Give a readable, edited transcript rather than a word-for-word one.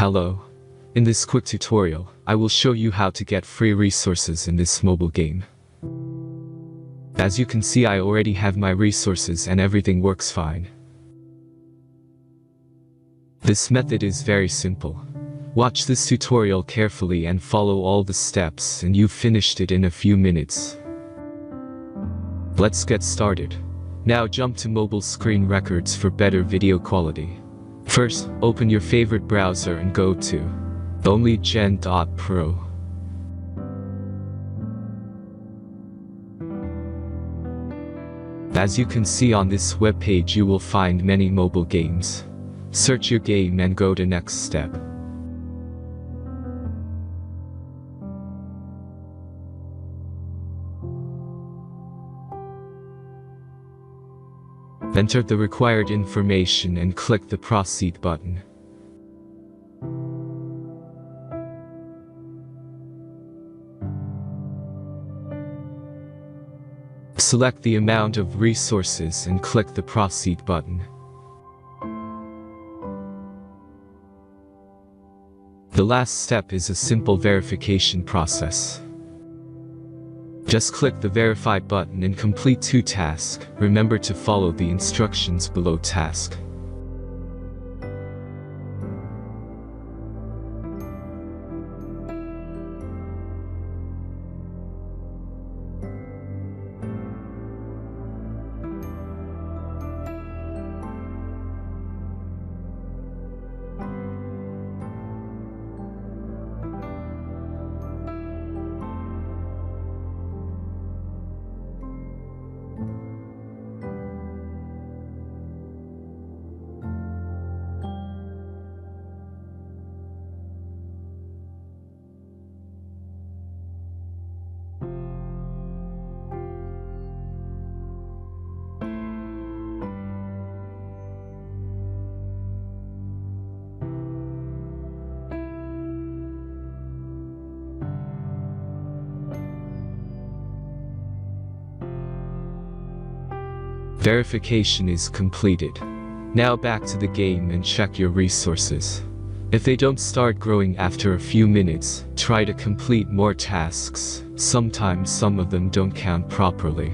Hello. In this quick tutorial, I will show you how to get free resources in this mobile game. As you can see, I already have my resources and everything works fine. This method is very simple. Watch this tutorial carefully and follow all the steps and you've finished it in a few minutes. Let's get started. Now jump to mobile screen records for better video quality. First, open your favorite browser and go to onlygen.pro. As you can see on this web page, you will find many mobile games. Search your game and go to next step. Enter the required information and click the Proceed button. Select the amount of resources and click the Proceed button. The last step is a simple verification process. Just click the Verify button and complete 2 tasks. Remember to follow the instructions below task. Verification is completed. Now back to the game and check your resources. If they don't start growing after a few minutes, try to complete more tasks. Sometimes some of them don't count properly.